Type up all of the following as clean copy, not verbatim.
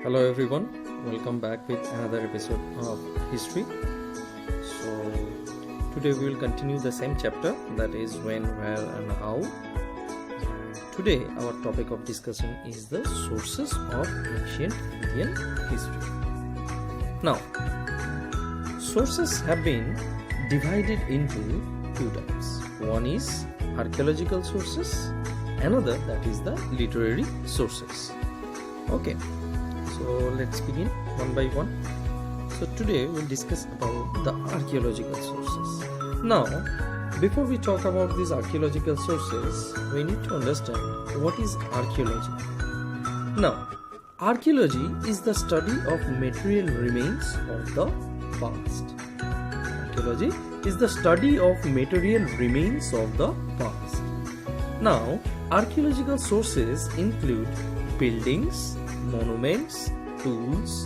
Hello everyone, welcome back with another episode of history. So today we will continue the same chapter, that is when, where and how. Today our topic of discussion is the sources of ancient Indian history. Now, sources have been divided into two types. One is archaeological sources, another that is the literary sources. Okay. So let's begin one by one. So today we'll discuss about the archaeological sources. Now, before we talk about these archaeological sources, we need to understand what is archaeology. Now, archaeology is the study of material remains of the past. Archaeology is the study of material remains of the past. Now, archaeological sources include buildings, monuments, tools,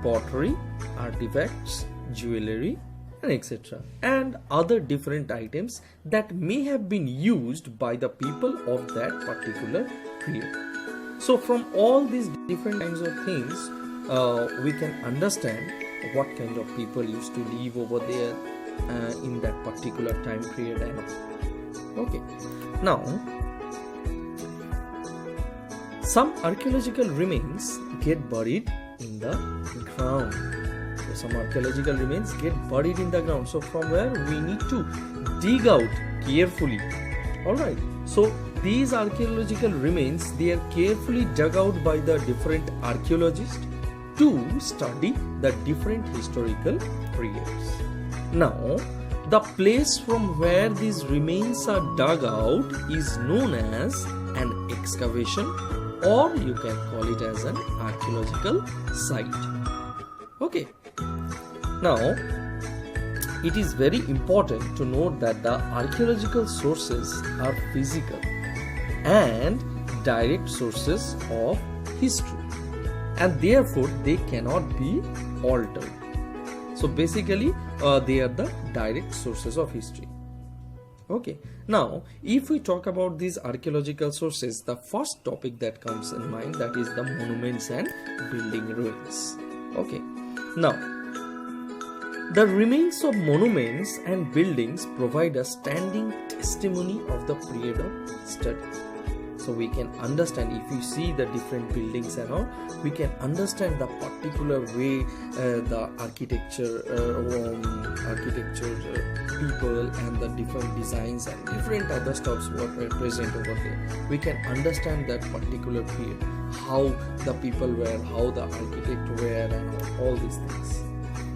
pottery, artifacts, jewelry, and etc. and other different items that may have been used by the people of that particular period. So from all these different kinds of things, we can understand what kind of people used to live over there in that particular time period and all. Okay. Now, some archaeological remains get buried in the ground. So some archaeological remains get buried in the ground. So from where we need to dig out carefully. Alright. So these archaeological remains, they are carefully dug out by the different archaeologists to study the different historical periods. Now, the place from where these remains are dug out is known as an excavation, or you can call it as an archaeological site. Okay. Now, it is very important to note that the archaeological sources are physical and direct sources of history, and therefore they cannot be altered. So basically, they are the direct sources of history. Okay. Now, if we talk about these archaeological sources, the first topic that comes in mind, that is the monuments and building ruins. Okay. Now, the remains of monuments and buildings provide a standing testimony of the period of study. So we can understand, if you see the different buildings and all, we can understand the particular way the architecture people and the different designs and different other stuffs were present over there. We can understand that particular period, how the people were, how the architect were, and all these things.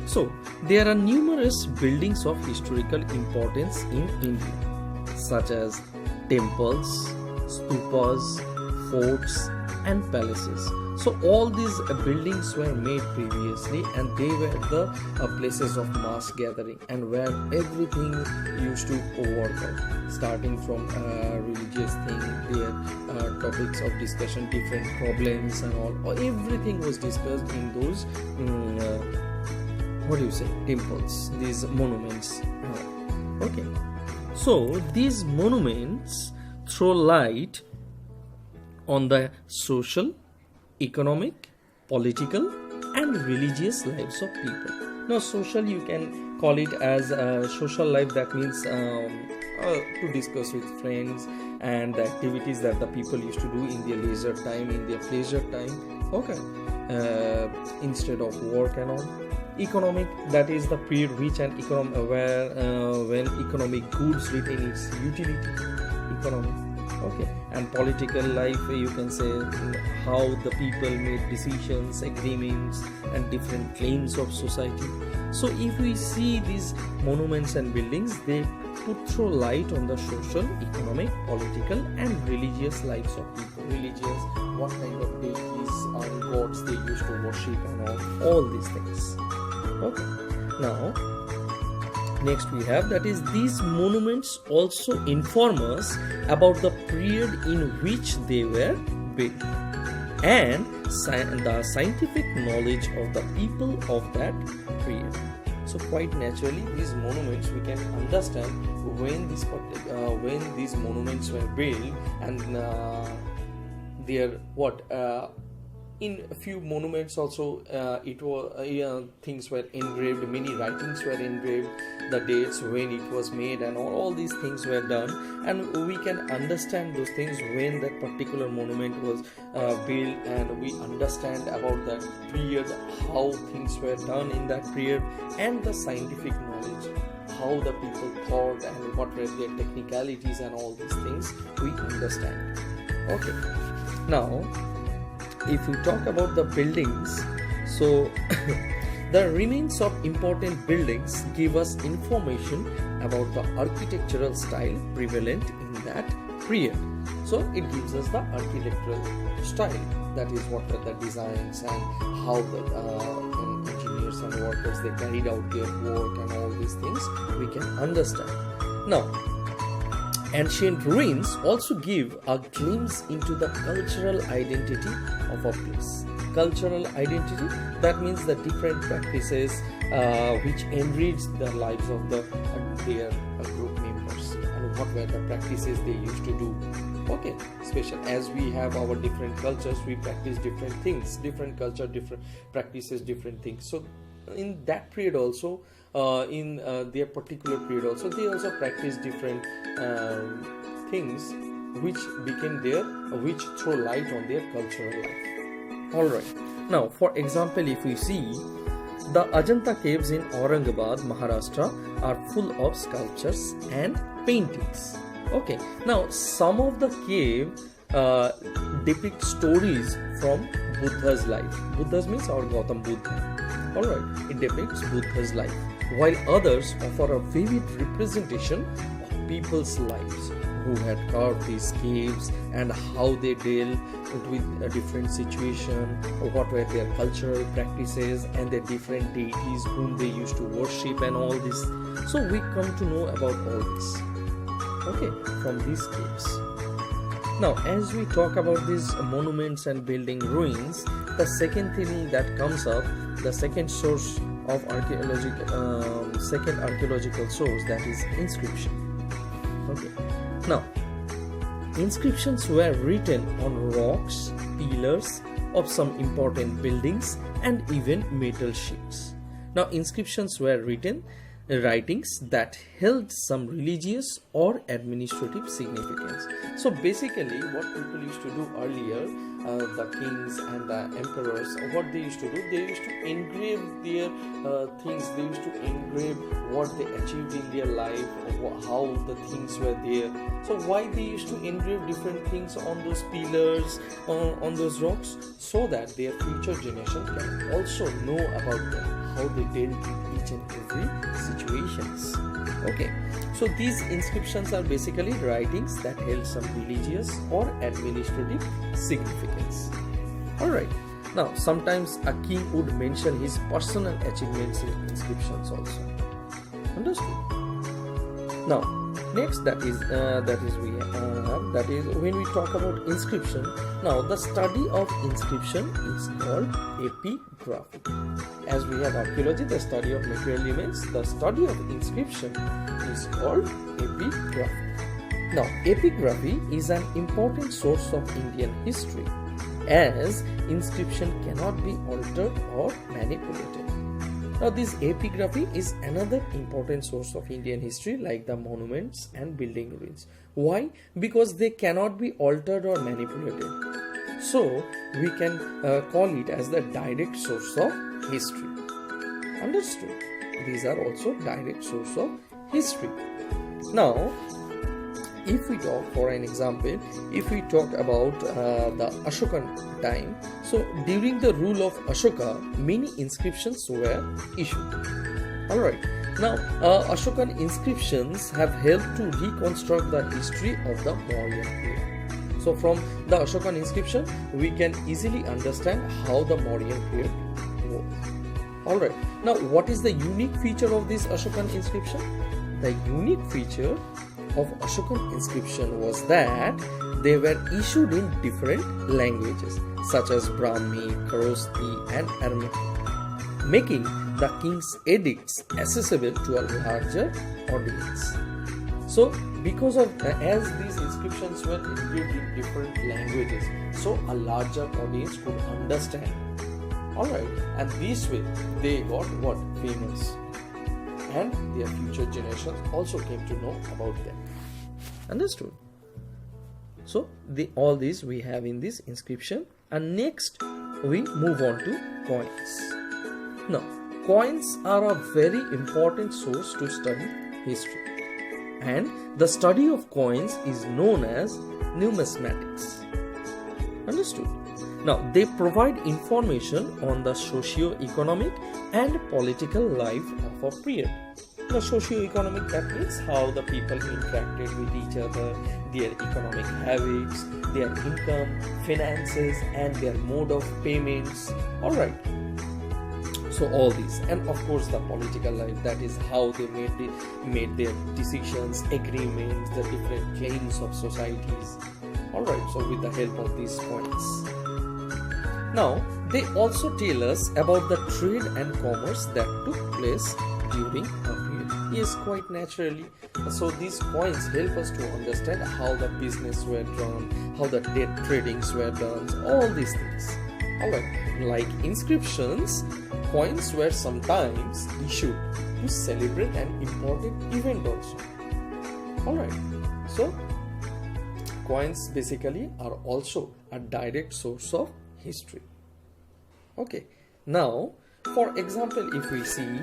So there are numerous buildings of historical importance in India, such as temples, stupas, forts, and palaces. So all these buildings were made previously, and they were the places of mass gathering, and where everything used to work out, starting from religious thing, their topics of discussion, different problems and all everything was discussed in those temples, these monuments. Okay. So these monuments throw light on the social, economic, political, and religious lives of people. Now, social, you can call it as social life. That means to discuss with friends and the activities that the people used to do in their leisure time, in their pleasure time. Okay, instead of work and all. Economic, that is the period which an when economic goods retain its utility. Economic. Okay. And political life, you can say how the people made decisions, agreements, and different claims of society. So if we see these monuments and buildings, they throw light on the social, economic, political, and religious lives of people. Religious, what kind of deities and gods they used to worship, and all these things. Okay. Now, next we have, that is, these monuments also inform us about the period in which they were built and the scientific knowledge of the people of that period. So quite naturally, these monuments, we can understand when these monuments were built, and their in a few monuments also it was things were engraved, many writings were engraved, the dates when it was made, and all these things were done, and we can understand those things when that particular monument was built, and we understand about that period, how things were done in that period, and the scientific knowledge, how the people thought and what were their technicalities and all these things we understand. Okay, now if we talk about the buildings, so the remains of important buildings give us information about the architectural style prevalent in that period. So it gives us the architectural style, that is what were the designs and how the engineers and workers they carried out their work, and all these things we can understand. Now, ancient ruins also give a glimpse into the cultural identity of a place. Cultural identity, that means the different practices which enrich the lives of their group members, and what were the practices they used to do. Okay, special as we have our different cultures, we practice different things, different culture, different practices, different things. So in that period also, in their particular period also, they also practice different things which became there, which throw light on their cultural life. Alright, now for example, if we see the Ajanta caves in Aurangabad, Maharashtra are full of sculptures and paintings. Okay, now some of the cave depict stories from Buddha's life. Buddha's means our Gautam Buddha. Alright, it depicts Buddha's life, while others offer a vivid representation of people's lives who had carved these caves and how they dealt with a different situation, or what were their cultural practices and their different deities whom they used to worship and all this. So we come to know about all this, okay, from these caves. Now, as we talk about these monuments and building ruins, the second thing that comes up, the second source of second archaeological source, that is inscription. Okay. Now, inscriptions were written on rocks, pillars of some important buildings, and even metal sheets. Now, inscriptions were writings that held some religious or administrative significance. So basically what people used to do earlier, the kings and the emperors, what they used to do, they used to engrave their things, they used to engrave what they achieved in their life, or how the things were there. So why they used to engrave different things on those pillars, on those rocks, so that their future generation can also know about them, how they dealt with each and every situations. Okay, so these inscriptions are basically writings that held some religious or administrative significance. Alright, now sometimes a king would mention his personal achievements in inscriptions also. Understood? Now, next that is when we talk about inscription. Now, the study of inscription is called epigraphy. As we have archaeology, the study of material remains, the study of inscription is called epigraphy. Now, epigraphy is an important source of Indian history, as inscription cannot be altered or manipulated. Now, this epigraphy is another important source of Indian history, like the monuments and building ruins. Why? Because they cannot be altered or manipulated. So, we can call it as the direct source of history. Understood? These are also direct source of history. Now, if we talk, for an example, if we talk about the Ashokan time, so during the rule of Ashoka, many inscriptions were issued. Alright, now Ashokan inscriptions have helped to reconstruct the history of the Mauryan period. So from the Ashokan inscription, we can easily understand how the Mauryan period was. Alright, now what is the unique feature of this Ashokan inscription? The unique feature of Ashokan inscription was that they were issued in different languages such as Brahmi, Kharosthi and Aramaic, making the king's edicts accessible to a larger audience. So because of as these inscriptions were engraved in different languages, so a larger audience could understand. Alright, and this way they got what? Famous. And their future generations also came to know about them. Understood? So all these we have in this inscription, and next we move on to coins. Now, coins are a very important source to study history, and the study of coins is known as numismatics. Understood? Now, they provide information on the socio-economic and political life of a period. The socio-economic, that means how the people interacted with each other, their economic habits, their income, finances, and their mode of payments. Alright. So all these, and of course the political life, that is how they made their decisions, agreements, the different claims of societies. Alright, so with the help of these coins. Now, they also tell us about the trade and commerce that took place during a period. Yes, quite naturally. So these coins help us to understand how the business were done, how the debt tradings were done, all these things. Alright, like inscriptions, coins were sometimes issued to celebrate an important event also. Alright, so coins basically are also a direct source of history. Okay, now for example, if we see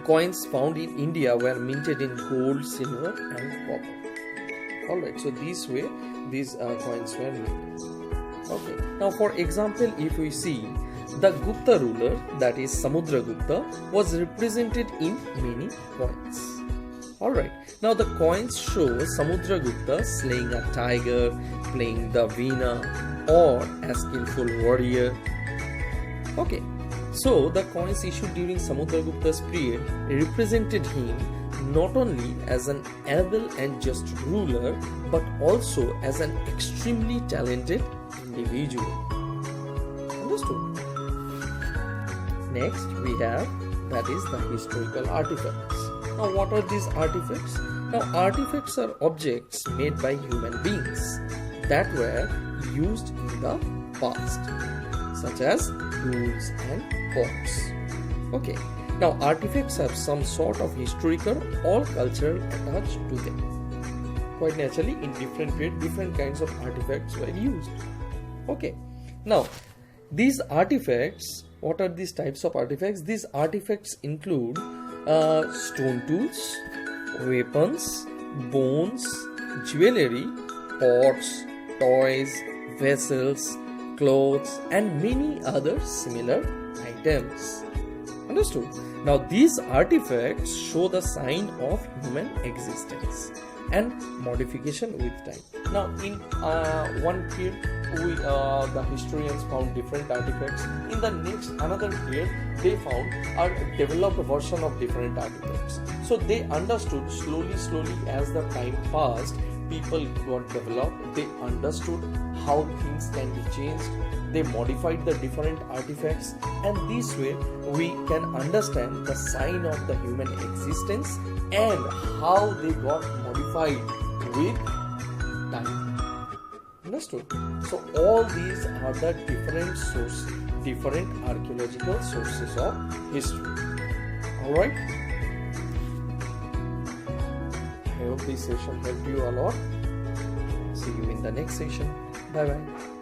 coins found in India were minted in gold, silver and copper. Alright, so this way these coins were minted. Okay, now for example, if we see the Gupta ruler, that is Samudragupta, was represented in many coins. Alright, now the coins show Samudragupta slaying a tiger, playing the veena, or a skillful warrior. Okay, so the coins issued during Samudragupta's period represented him not only as an able and just ruler, but also as an extremely talented individual. Understood? Next we have, that is the historical artifacts. Now what are these artifacts? Now artifacts are objects made by human beings that were used in the past, such as tools and pots. Okay, now artifacts have some sort of historical or cultural attached to them. Quite naturally, in different periods, different kinds of artifacts were used. Okay, now these artifacts, what are these types of artifacts? These artifacts include stone tools, weapons, bones, jewelry, pots, toys, vessels, clothes, and many other similar items. Understood? Now these artifacts show the sign of human existence and modification with time. Now in one period, the historians found different artifacts. In the next another period, they found a developed version of different artifacts. So they understood slowly as the time passed, people got developed, they understood how things can be changed, they modified the different artifacts, and this way we can understand the sign of the human existence and how they got modified with time. Understood? So all these are the different archaeological sources of history. Alright? I hope this session helped you a lot. See you in the next session. Bye bye.